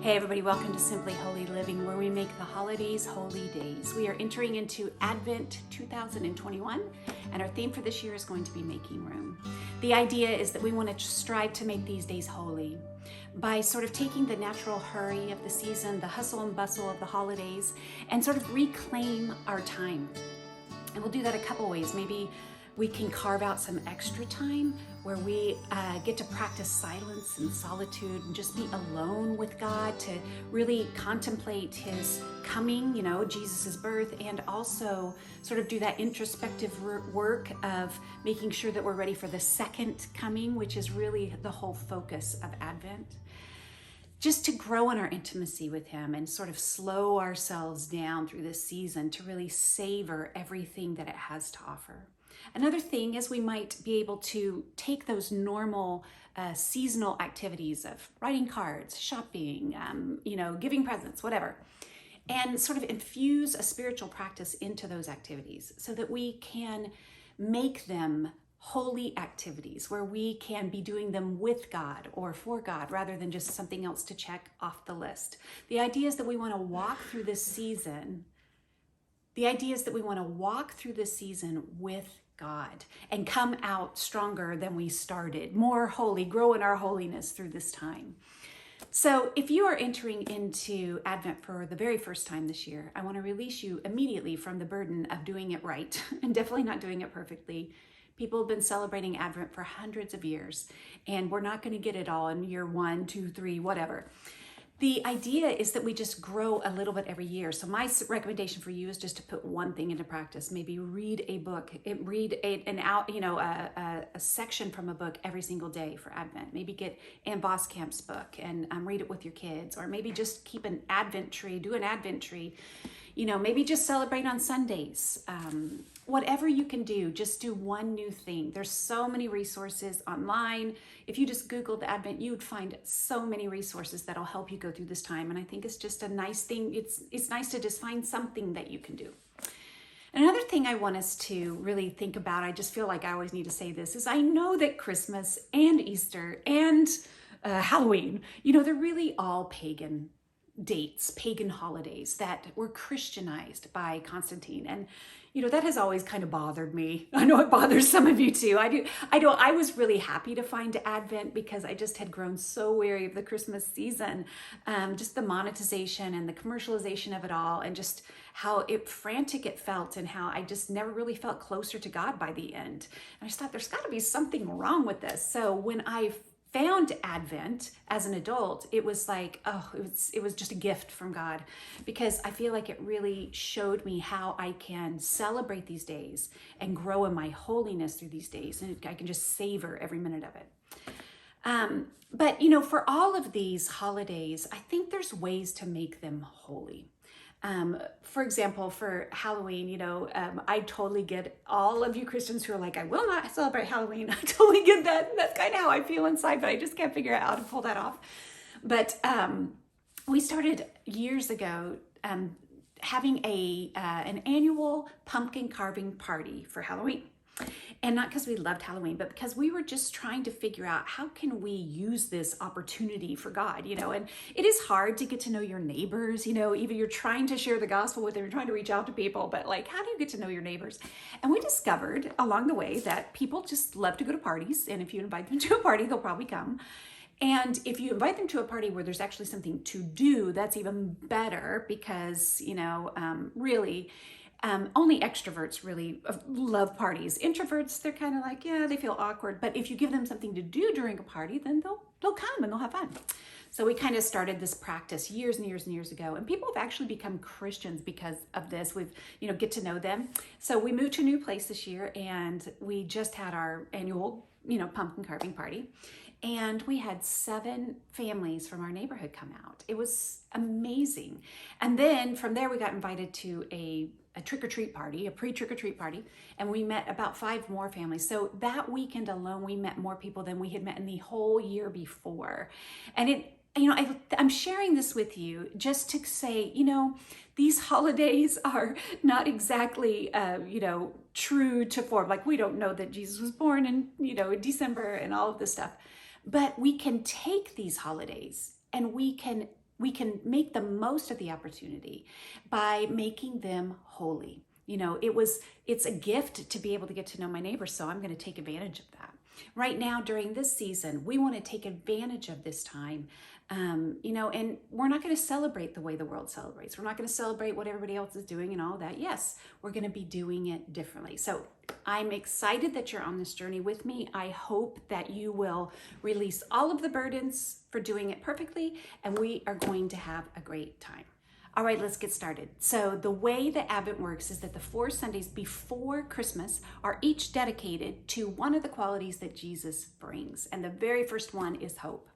Hey everybody, welcome to Simply Holy Living, where we make the holidays holy days. We are entering into Advent 2021, and our theme for this year is going to be making room. The idea is that we want to strive to make these days holy by sort of taking the natural hurry of the season, the hustle and bustle of the holidays, and sort of reclaim our time. And we'll do that a couple ways. Maybe we can carve out some extra time where we get to practice silence and solitude and just be alone with God to really contemplate his coming, Jesus's birth, and also sort of do that introspective work of making sure that we're ready for the second coming, which is really the whole focus of Advent. Just to grow in our intimacy with him and sort of slow ourselves down through this season to really savor everything that it has to offer. Another thing is we might be able to take those normal seasonal activities of writing cards, shopping, giving presents, whatever, and sort of infuse a spiritual practice into those activities so that we can make them holy activities where we can be doing them with God or for God rather than just something else to check off the list. The idea is that we want to walk through this season. With God and come out stronger than we started, more holy, grow in our holiness through this time. So if you are entering into Advent for the very first time this year, I want to release you immediately from the burden of doing it right and definitely not doing it perfectly. People have been celebrating Advent for hundreds of years, and we're not going to get it all in year 1, 2, 3, whatever. The idea is that we just grow a little bit every year. So my recommendation for you is just to put one thing into practice. Maybe read a book, a section from a book every single day for Advent. Maybe get Ann Voskamp's book and read it with your kids, or maybe just keep an Advent tree, do an Advent tree. Maybe just celebrate on Sundays. Whatever you can do, just do one new thing. There's so many resources online. If you just Googled Advent, you would find so many resources that'll help you go through this time. And I think it's just a nice thing. It's nice to just find something that you can do. Another thing I want us to really think about, I just feel like I always need to say this, is I know that Christmas and Easter and Halloween, they're really all pagan dates, pagan holidays that were Christianized by Constantine. And that has always kind of bothered me. I know it bothers some of you too. I was really happy to find Advent because I just had grown so weary of the Christmas season. Just the monetization and the commercialization of it all, and just how frantic it felt, and how I just never really felt closer to God by the end. And I just thought there's got to be something wrong with this. So when I found Advent as an adult, it was like, it was just a gift from God, because I feel like it really showed me how I can celebrate these days and grow in my holiness through these days, and I can just savor every minute of it. But for all of these holidays, I think there's ways to make them holy. For example, for Halloween, I totally get all of you Christians who are like, I will not celebrate Halloween. I totally get that. That's kind of how I feel inside, but I just can't figure out how to pull that off. But we started years ago having an annual pumpkin carving party for Halloween. And not because we loved Halloween, but because we were just trying to figure out how can we use this opportunity for God, and it is hard to get to know your neighbors, even you're trying to share the gospel with them, you're trying to reach out to people, but how do you get to know your neighbors? And we discovered along the way that people just love to go to parties, and if you invite them to a party, they'll probably come. And if you invite them to a party where there's actually something to do, that's even better, because, really, only extroverts really love parties. Introverts, they're kind of like, they feel awkward. But if you give them something to do during a party, then they'll come and they'll have fun. So we kind of started this practice years and years and years ago, and people have actually become Christians because of this. We've, get to know them. So we moved to a new place this year, and we just had our annual, pumpkin carving party. And we had 7 families from our neighborhood come out. It was amazing. And then from there, we got invited to a trick-or-treat party, a pre-trick-or-treat party, and we met about 5 more families. So that weekend alone, we met more people than we had met in the whole year before. And I'm sharing this with you just to say, these holidays are not exactly, true to form. We don't know that Jesus was born in December and all of this stuff. But we can take these holidays and we can we can make the most of the opportunity by making them holy. You know, it's a gift to be able to get to know my neighbors, so I'm going to take advantage of that. Right now, during this season, we want to take advantage of this time, you know, and we're not going to celebrate the way the world celebrates. We're not going to celebrate what everybody else is doing and all that. Yes, we're going to be doing it differently. So I'm excited that you're on this journey with me. I hope that you will release all of the burdens for doing it perfectly, and we are going to have a great time. All right, let's get started. So the way that Advent works is that the 4 Sundays before Christmas are each dedicated to one of the qualities that Jesus brings. And the very first one is hope.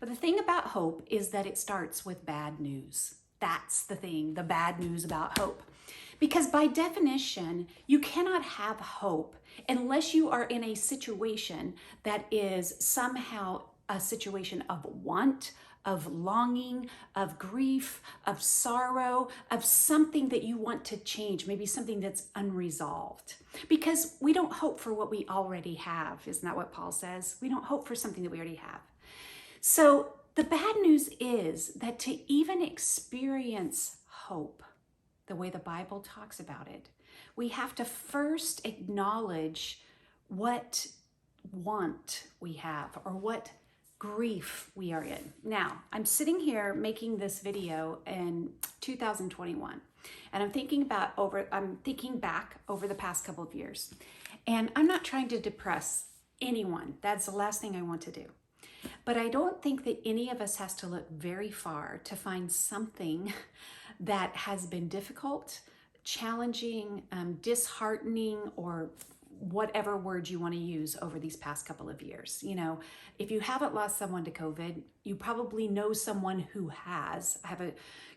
But the thing about hope is that it starts with bad news. That's the thing, the bad news about hope. Because by definition, you cannot have hope unless you are in a situation that is somehow a situation of want, of longing, of grief, of sorrow, of something that you want to change, maybe something that's unresolved. Because we don't hope for what we already have. Isn't that what Paul says? We don't hope for something that we already have. So the bad news is that to even experience hope, the way the Bible talks about it, we have to first acknowledge what want we have or what grief we are in. Now, I'm sitting here making this video in 2021, and I'm thinking back over the past couple of years. And I'm not trying to depress anyone. That's the last thing I want to do. But I don't think that any of us has to look very far to find something that has been difficult, challenging, disheartening, or whatever word you want to use over these past couple of years. You know, if you haven't lost someone to COVID, you probably know someone who has. I have a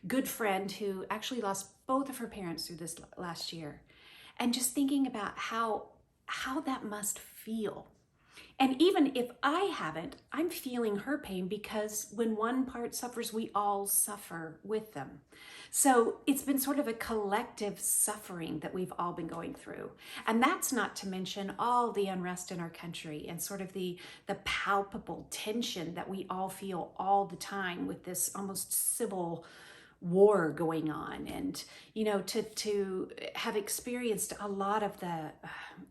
good friend who actually lost both of her parents through this last year. And just thinking about how that must feel. And even if I haven't, I'm feeling her pain, because when one part suffers, we all suffer with them. So it's been sort of a collective suffering that we've all been going through. And that's not to mention all the unrest in our country and sort of the palpable tension that we all feel all the time with this almost civil war going on. And, you know, to have experienced a lot of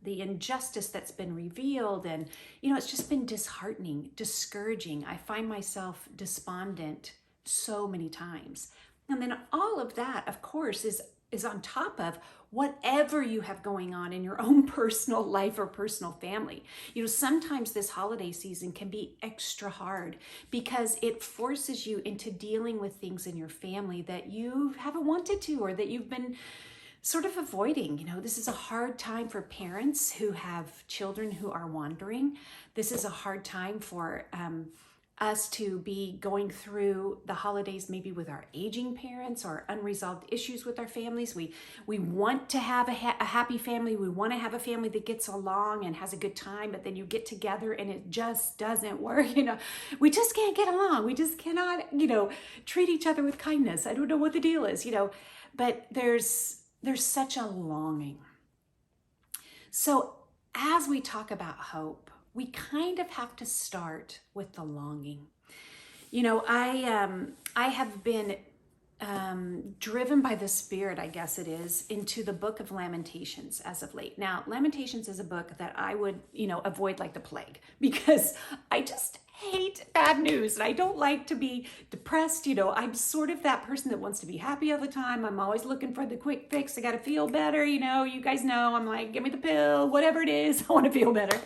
the injustice that's been revealed, and, you know, it's just been disheartening, discouraging. I find myself despondent so many times. And then all of that, of course, is on top of whatever you have going on in your own personal life or personal family. You know, sometimes this holiday season can be extra hard because it forces you into dealing with things in your family that you haven't wanted to, or that you've been sort of avoiding. You know, this is a hard time for parents who have children who are wandering. This is a hard time for us to be going through the holidays maybe with our aging parents or unresolved issues with our families. We want to have a happy family. We want to have a family that gets along and has a good time, but then you get together and it just doesn't work. You know, we just can't get along. We just cannot, you know, treat each other with kindness. I don't know what the deal is, you know, but there's such a longing. So as we talk about hope, we kind of have to start with the longing. You know, I have been driven by the Spirit, I guess it is, into the book of Lamentations as of late. Now, Lamentations is a book that I would, you know, avoid like the plague, because I just hate bad news and I don't like to be depressed. You know, I'm sort of that person that wants to be happy all the time. I'm always looking for the quick fix. I got to feel better. You know, you guys know, I'm like, give me the pill, whatever it is, I want to feel better.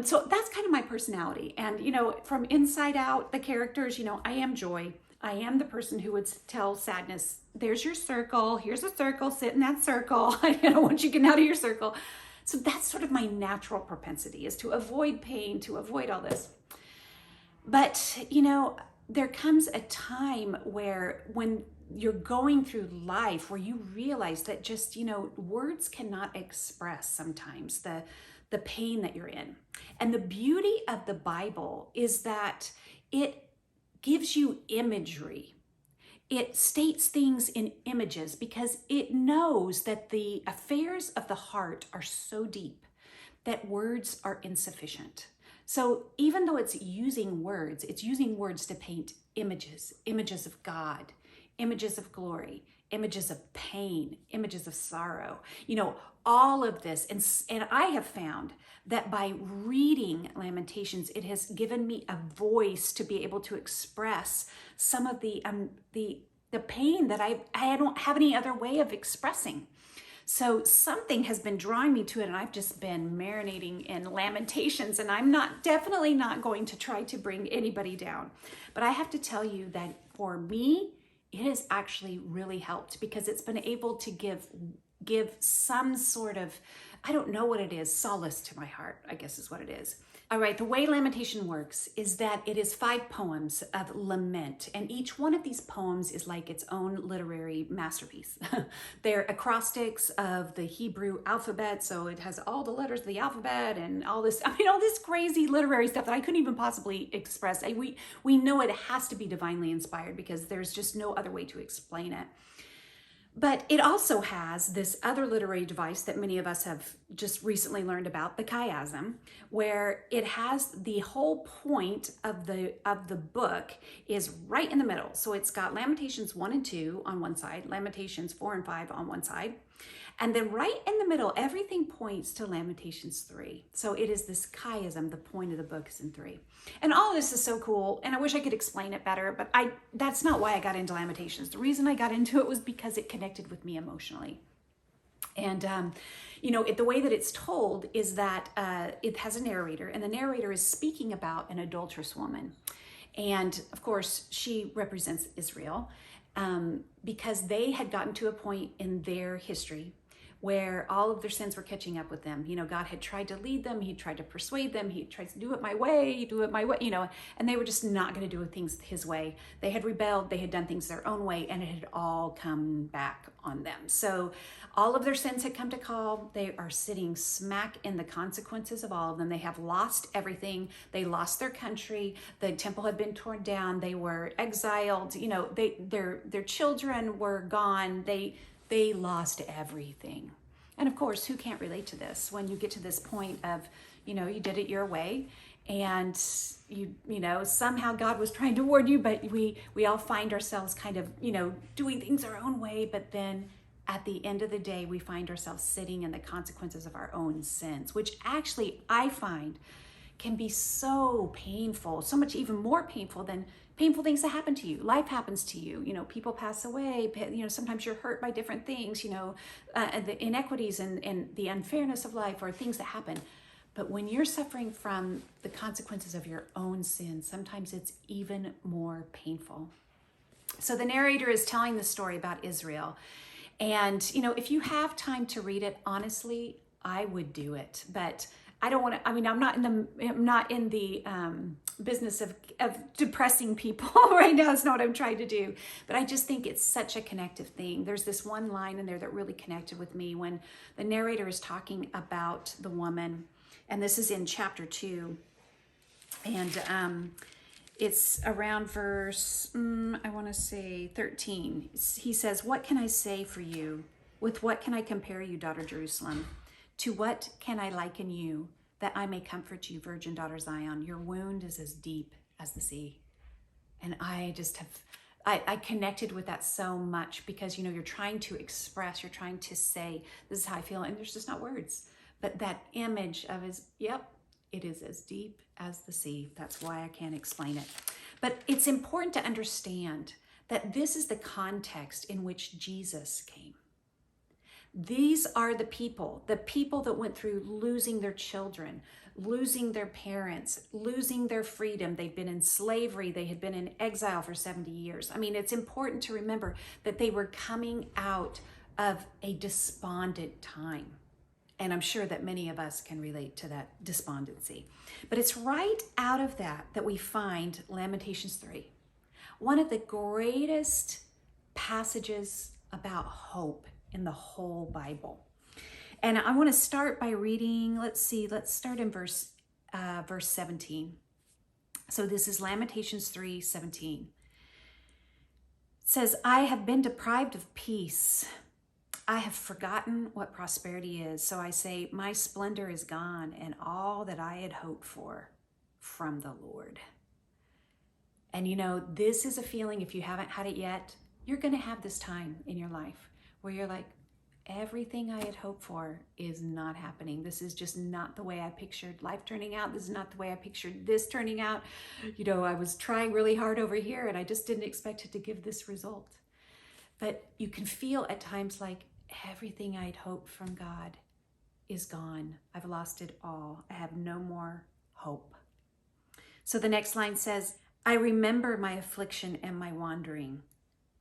So that's kind of my personality. And, you know, from inside out, the characters, you know, I am joy. I am the person who would tell sadness, there's your circle, here's a circle, sit in that circle. I don't want you getting out of your circle. So that's sort of my natural propensity, is to avoid pain, to avoid all this. But, you know, there comes a time when you're going through life where you realize that just, you know, words cannot express sometimes the pain that you're in. And the beauty of the Bible is that it gives you imagery. It states things in images because it knows that the affairs of the heart are so deep that words are insufficient. So even though it's using words to paint images of God, images of glory, images of pain, images of sorrow, all of this. And I have found that by reading Lamentations, it has given me a voice to be able to express some of the pain that I don't have any other way of expressing. So something has been drawing me to it, and I've just been marinating in Lamentations, and I'm definitely not going to try to bring anybody down. But I have to tell you that for me, it has actually really helped, because it's been able to give some sort of, I don't know what it is, solace to my heart, I guess is what it is. All right, the way Lamentation works is that it is 5 poems of lament, and each one of these poems is like its own literary masterpiece. They're acrostics of the Hebrew alphabet, so it has all the letters of the alphabet and all this crazy literary stuff that I couldn't even possibly express. We know it has to be divinely inspired, because there's just no other way to explain it. But it also has this other literary device that many of us have just recently learned about, the chiasm, where it has the whole point of the book is right in the middle. So it's got Lamentations 1 and 2 on one side, Lamentations 4 and 5 on one side. And then right in the middle, everything points to Lamentations 3. So it is this chiasm, the point of the book is in 3. And all of this is so cool, and I wish I could explain it better, but that's not why I got into Lamentations. The reason I got into it was because it connected with me emotionally. And, the way that it's told is that it has a narrator, and the narrator is speaking about an adulterous woman. And of course, she represents Israel, because they had gotten to a point in their history where all of their sins were catching up with them. God had tried to lead them. He tried to persuade them. He tried to do it my way, and they were just not going to do things his way. They had rebelled. They had done things their own way, and it had all come back on them. So all of their sins had come to call. They are sitting smack in the consequences of all of them. They have lost everything. They lost their country. The temple had been torn down. They were exiled. Their children were gone. They lost everything. And of course, who can't relate to this when you get to this point of, you did it your way, and somehow God was trying to warn you, but we all find ourselves kind of, doing things our own way. But then at the end of the day, we find ourselves sitting in the consequences of our own sins, which actually I find can be so painful, so much even more painful than painful things that happen to you. Life happens to you. People pass away. Sometimes you're hurt by different things, the inequities and the unfairness of life, or things that happen. But when you're suffering from the consequences of your own sin, sometimes it's even more painful. So the narrator is telling the story about Israel. And, if you have time to read it, honestly, I would do it. But I don't want to, I'm not in the business of depressing people right now. It's not what I'm trying to do. But I just think it's such a connective thing. There's this one line in there that really connected with me when the narrator is talking about the woman. And this is in chapter 2. And it's around verse, 13. He says, "What can I say for you? With what can I compare you, daughter Jerusalem? To what can I liken you, that I may comfort you, virgin daughter Zion? Your wound is as deep as the sea." And I just I connected with that so much, because, you're trying to express, you're trying to say, this is how I feel, and there's just not words. But that image of it is as deep as the sea. That's why I can't explain it. But it's important to understand that this is the context in which Jesus came. These are the people that went through losing their children, losing their parents, losing their freedom. They'd been in slavery. They had been in exile for 70 years. It's important to remember that they were coming out of a despondent time. And I'm sure that many of us can relate to that despondency. But it's right out of that we find Lamentations 3, one of the greatest passages about hope in the whole Bible. And I want to start by reading, let's start in verse 17. So this is Lamentations 3:17. It says, "I have been deprived of peace. I have forgotten what prosperity is. So I say, my splendor is gone, and all that I had hoped for. from the Lord. And you know, this is a feeling, if you haven't had it yet, you're going to have this time in your life where you're like, everything I had hoped for is not happening. This is just not the way I pictured life turning out. This is not the way I pictured this turning out. You know, I was trying really hard over here and I just didn't expect it to give this result. But you can feel at times like everything I'd hoped from God is gone. I've lost it all. I have no more hope. So the next line says, I remember my affliction and my wandering,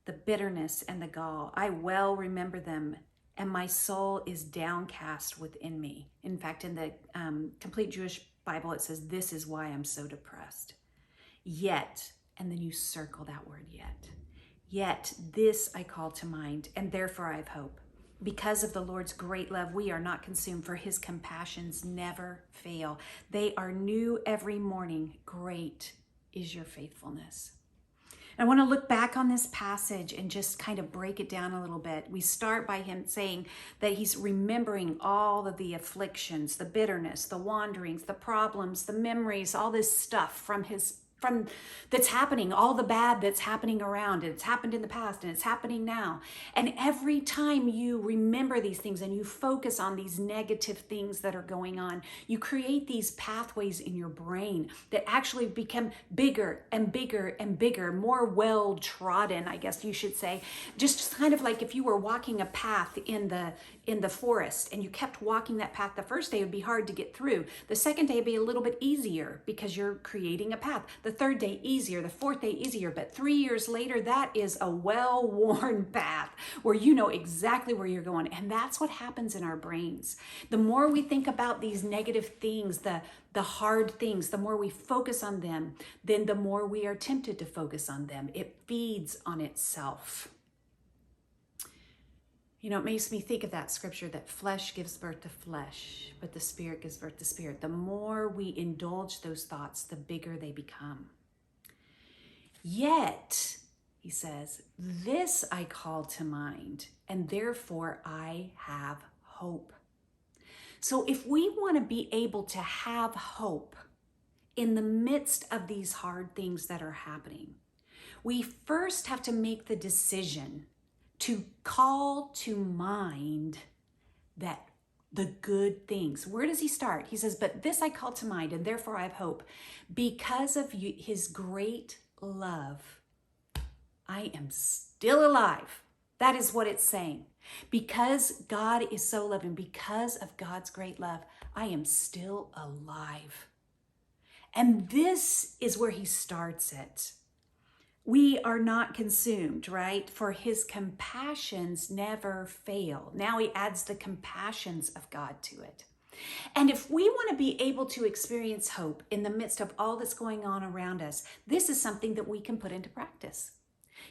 the bitterness and the gall. I well remember them, and my soul is downcast within me. In fact, in the Complete Jewish Bible, it says, this is why I'm so depressed. Yet, and then you circle that word yet this I call to mind, and therefore I have hope. Because of the Lord's great love, we are not consumed, for his compassions never fail. They are new every morning. Great is your faithfulness. I want to look back on this passage and just kind of break it down a little bit. We start by him saying that he's remembering all of the afflictions, the bitterness, the wanderings, the problems, the memories, all this stuff from that's happening, all the bad that's happening around. And it's happened in the past and it's happening now. And every time you remember these things and you focus on these negative things that are going on, you create these pathways in your brain that actually become bigger and bigger and bigger, more well-trodden, I guess you should say. Just kind of like if you were walking a path in the forest and you kept walking that path, the first day it would be hard to get through. The second day would be a little bit easier because you're creating a path. The third day easier, the fourth day easier, but 3 years later, that is a well-worn path where you know exactly where you're going. And that's what happens in our brains. The more we think about these negative things, the hard things, the more we focus on them, then the more we are tempted to focus on them. It feeds on itself. You know, it makes me think of that scripture that flesh gives birth to flesh, but the spirit gives birth to spirit. The more we indulge those thoughts, the bigger they become. Yet, he says, this I call to mind, and therefore I have hope. So if we want to be able to have hope in the midst of these hard things that are happening, we first have to make the decision to call to mind that the good things. Where does he start? He says, but this I call to mind, and therefore I have hope. Because of his great love, I am still alive. That is what it's saying. Because God is so loving, because of God's great love, I am still alive. And this is where he starts it. We are not consumed, right? For his compassions never fail. Now he adds the compassions of God to it. And if we want to be able to experience hope in the midst of all that's going on around us, this is something that we can put into practice.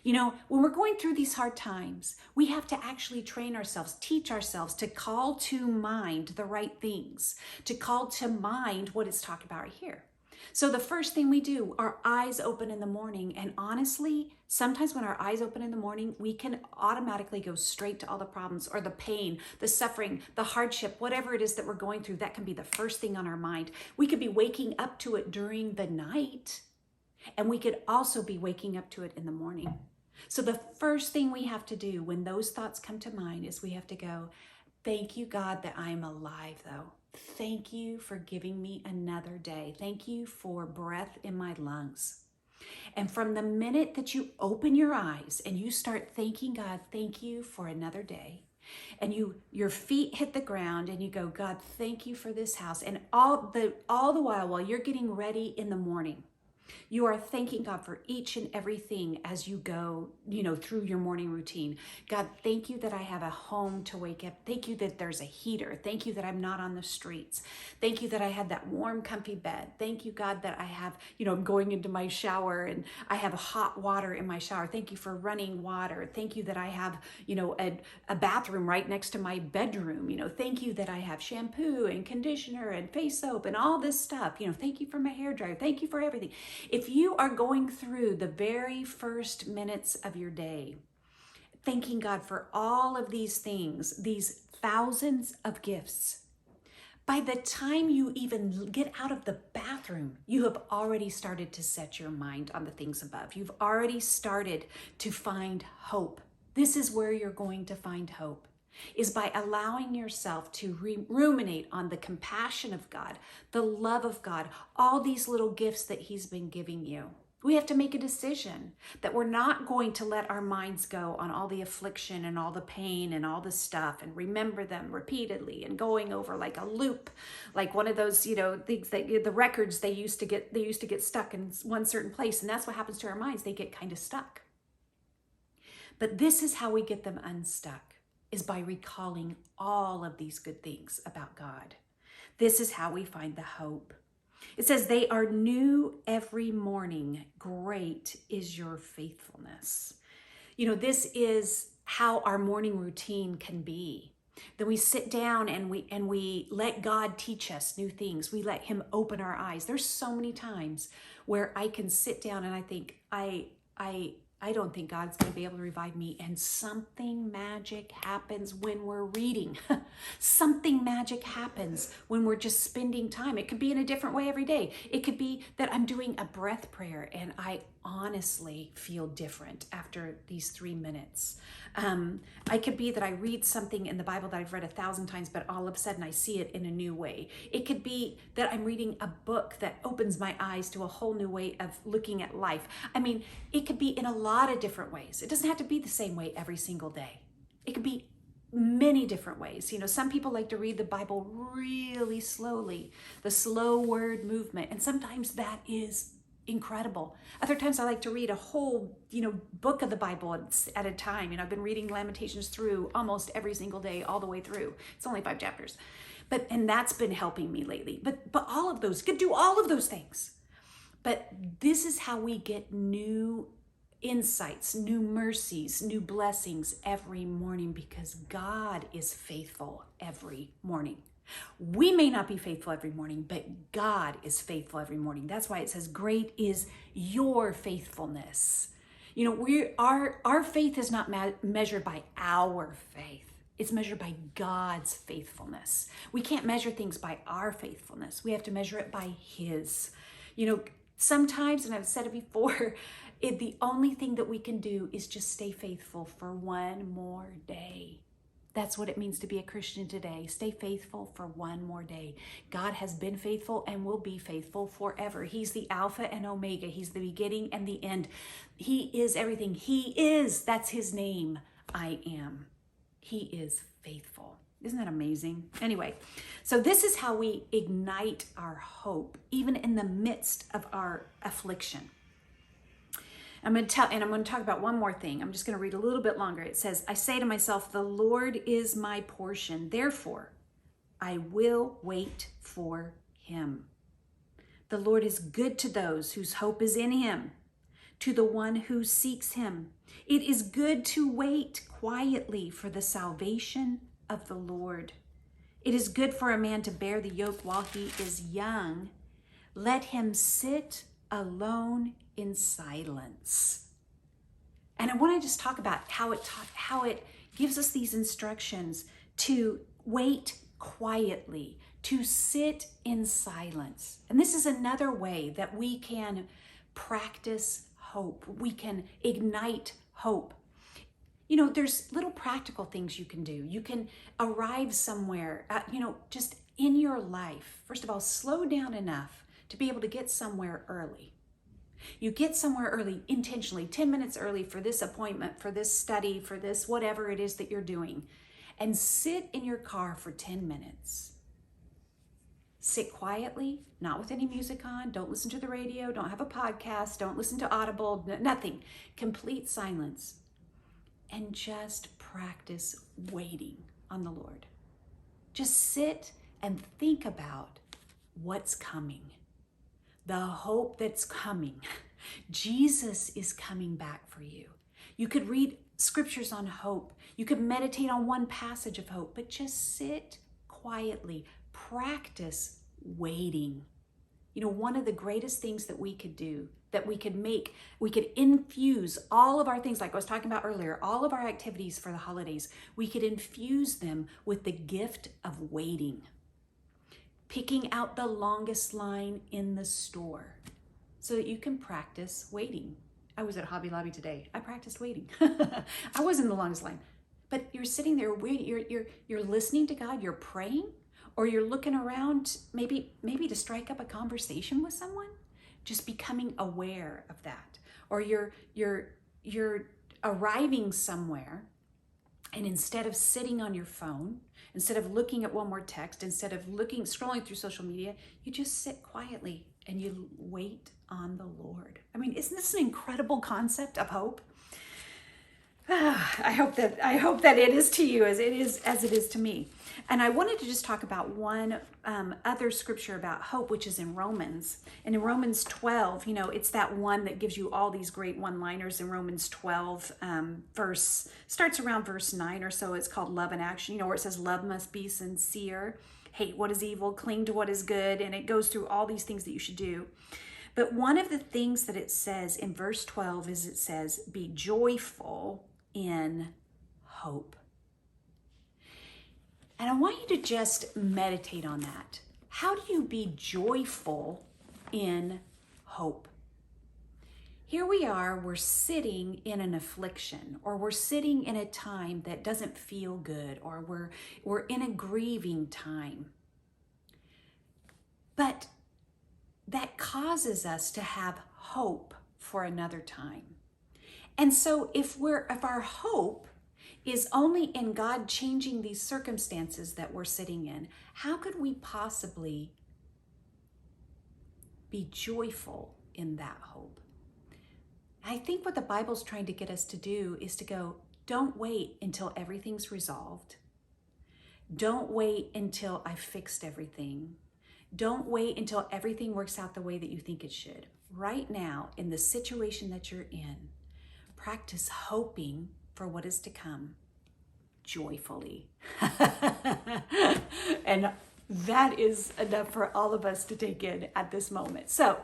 You know, when we're going through these hard times, we have to actually train ourselves, teach ourselves to call to mind the right things, to call to mind what it's talking about right here. So the first thing we do, our eyes open in the morning. And honestly, sometimes when our eyes open in the morning, we can automatically go straight to all the problems or the pain, the suffering, the hardship, whatever it is that we're going through. That can be the first thing on our mind. We could be waking up to it during the night, and we could also be waking up to it in the morning. So the first thing we have to do when those thoughts come to mind is we have to go, thank you, God, that I'm alive, though. Thank you for giving me another day. Thank you for breath in my lungs. And from the minute that you open your eyes and you start thanking God, thank you for another day, and your feet hit the ground and you go, God, thank you for this house. And all the while you're getting ready in the morning, you are thanking God for each and everything as you go, through your morning routine. God, thank you that I have a home to wake up. Thank you that there's a heater. Thank you that I'm not on the streets. Thank you that I had that warm, comfy bed. Thank you, God, that I have, I'm going into my shower and I have hot water in my shower. Thank you for running water. Thank you that I have, a bathroom right next to my bedroom. Thank you that I have shampoo and conditioner and face soap and all this stuff. Thank you for my hair dryer. Thank you for everything. If you are going through the very first minutes of your day, thanking God for all of these things, these thousands of gifts, By the time you even get out of the bathroom, you have already started to set your mind on the things above. You've already started to find hope. This is where you're going to find hope, is by allowing yourself to ruminate on the compassion of God, the love of God, all these little gifts that he's been giving you. We have to make a decision that we're not going to let our minds go on all the affliction and all the pain and all the stuff and remember them repeatedly and going over like a loop, like one of those, things that the records they used to get stuck in one certain place. And that's what happens to our minds. They get kind of stuck. But this is how we get them unstuck, is by recalling all of these good things about God. This is how we find the hope. It says, they are new every morning. Great is your faithfulness. This is how our morning routine can be. Then we sit down and we let God teach us new things. We let him open our eyes. There's so many times where I can sit down and I think, I don't think God's going to be able to revive me. And something magic happens when we're reading. Something magic happens when we're just spending time. It could be in a different way every day. It could be that I'm doing a breath prayer and I honestly feel different after these 3 minutes. I could be that I read something in the Bible that I've read 1,000 times, but all of a sudden I see it in a new way. It could be that I'm reading a book that opens my eyes to a whole new way of looking at life. I mean, it could be in a lot of different ways. It doesn't have to be the same way every single day. It could be many different ways. Some people like to read the Bible really slowly, the slow word movement, and sometimes that is incredible. Other times I like to read a whole, book of the Bible at a time. I've been reading Lamentations through almost every single day, all the way through. It's only 5 chapters. And that's been helping me lately. But all of those, could do all of those things. But this is how we get new insights, new mercies, new blessings every morning, because God is faithful every morning. We may not be faithful every morning, but God is faithful every morning. That's why it says, great is your faithfulness. Our faith is not measured by our faith. It's measured by God's faithfulness. We can't measure things by our faithfulness. We have to measure it by his. Sometimes, and I've said it before, the only thing that we can do is just stay faithful for one more day. That's what it means to be a Christian today. Stay faithful for one more day. God has been faithful and will be faithful forever. He's the Alpha and Omega. He's the beginning and the end. He is everything. He is, that's his name. I am. He is faithful. Isn't that amazing? Anyway, so this is how we ignite our hope, even in the midst of our affliction. I'm going to talk about one more thing. I'm just going to read a little bit longer. It says, I say to myself, the Lord is my portion. Therefore, I will wait for him. The Lord is good to those whose hope is in him, to the one who seeks him. It is good to wait quietly for the salvation of the Lord. It is good for a man to bear the yoke while he is young. Let him sit alone in silence. And I want to just talk about how it gives us these instructions to wait quietly, to sit in silence. And this is another way that we can practice hope. We can ignite hope. There's little practical things you can do. You can arrive somewhere, just in your life. First of all, slow down enough to be able to get somewhere early. You get somewhere early intentionally, 10 minutes early for this appointment, for this study, for this whatever it is that you're doing, and sit in your car for 10 minutes. Sit quietly, not with any music on. Don't listen to the radio. Don't have a podcast. Don't listen to Audible. Nothing. Complete silence. And just practice waiting on the Lord. Just sit and think about what's coming. The hope that's coming. Jesus is coming back for you. You could read scriptures on hope. You could meditate on one passage of hope, but just sit quietly. Practice waiting. One of the greatest things that we could do, that we could infuse all of our things, like I was talking about earlier, all of our activities for the holidays, we could infuse them with the gift of waiting. picking out the longest line in the store so that you can practice waiting. I was at Hobby Lobby today. I practiced waiting. I was in the longest line, but you're sitting there waiting. You're listening to God. You're praying, or you're looking around, maybe to strike up a conversation with someone. Just becoming aware of that, or you're arriving somewhere, and instead of sitting on your phone, instead of looking at one more text, instead of scrolling through social media, you just sit quietly and you wait on the Lord. I mean, isn't this an incredible concept of hope? I hope that it is to you as it is to me. And I wanted to just talk about one other scripture about hope, which is in Romans. And in Romans 12, it's that one that gives you all these great one-liners in Romans 12, starts around verse 9 or so. It's called Love in Action, where it says love must be sincere, hate what is evil, cling to what is good. And it goes through all these things that you should do. But one of the things that it says in verse 12 is it says, be joyful in hope. And I want you to just meditate on that. How do you be joyful in hope? Here we are, we're sitting in an affliction, or we're sitting in a time that doesn't feel good, or we're in a grieving time. But that causes us to have hope for another time. And so if our hope is only in God changing these circumstances that we're sitting in, how could we possibly be joyful in that hope? I think what the Bible's trying to get us to do is to go, don't wait until everything's resolved. Don't wait until I've fixed everything. Don't wait until everything works out the way that you think it should. Right now, in the situation that you're in, practice hoping for what is to come joyfully. And that is enough for all of us to take in at this moment. So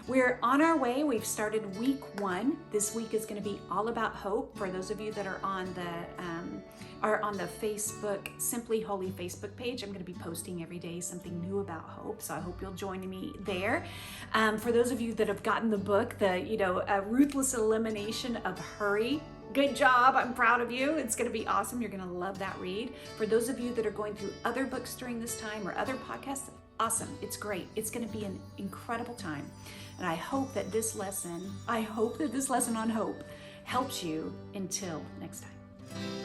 we're on our way. We've started week 1. This week is going to be all about hope. For those of you that are on the Facebook, Simply Holy Facebook page, I'm going to be posting every day something new about hope. So I hope you'll join me there. For those of you that have gotten the book, a ruthless elimination of hurry. Good job. I'm proud of you. It's going to be awesome. You're going to love that read. For those of you that are going through other books during this time or other podcasts, awesome. It's great. It's going to be an incredible time. And I hope that this lesson on hope helps you until next time.